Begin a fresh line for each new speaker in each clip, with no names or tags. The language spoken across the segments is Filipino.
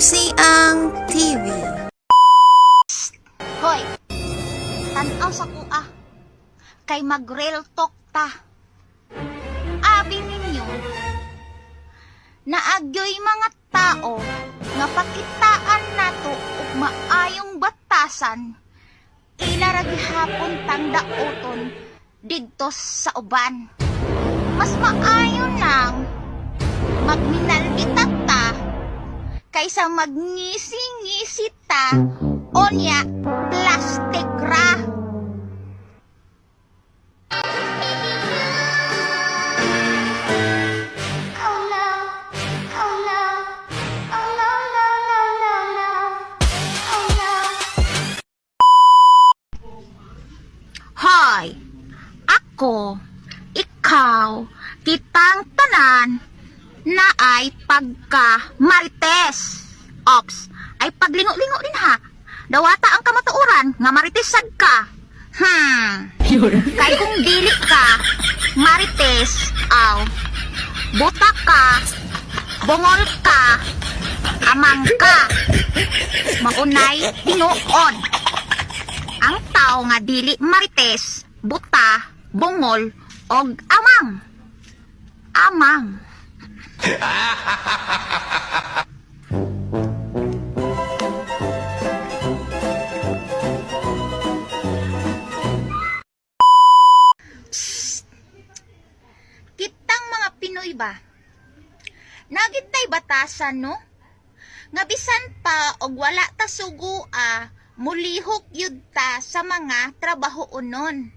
MC ang TV.
Hoy, tanaw sa kuha. Kay mag-real talk ta. Abi ninyo, naagyoy mga tao nga pakitaan nato ug maayong batasan ila ra gihapon tang daoton didto sa uban. Mas maayo nang magminalbita ta kaysa magngisi-ngisi ta onya plastic ra. Hoy, ako, ikaw, kitang tanan na ay pagka marites. Ops, ay paglingo-lingo din ha. Dawata ang kamatuoran nga maritisag ka. Kay kung dili ka, marites, buta ka, bungol ka, amang ka, maunay tinuod. Ang tao nga dili marites, buta, bungol, og amang. Amang. Psst. Kitang mga Pinoy ba? Nagitay batasan no? Nga bisan pa og wala ta sugua, mulihok yud ta sa mga trabaho unon.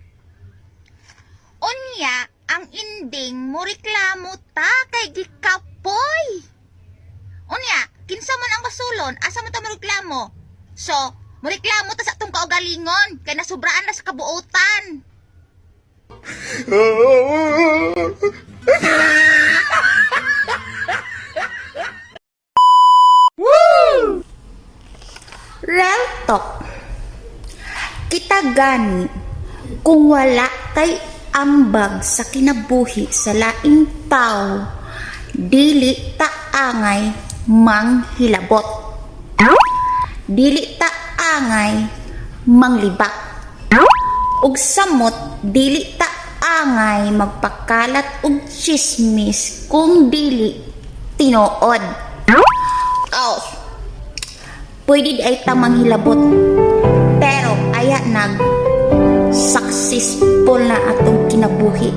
Unya, ang ending mo reklamo ta kay gikapoy. Unya, kinsa man ang masulon, asa mo ta mareklamo? So, moreklamo ta sa atong kaugalingon kay nasubraan na sa kabuotan.
Real talk. Kita gani kung wala kay ambag sa kinabuhi sa laing tao, dili ta angay manghilabot. Dili ta angay manglibak. Ug samot dili ta angay magpakalat og chismis kung dili tinuod. Pwede ay ta manghilabot, pero aya nag successful na atong kinabuhi.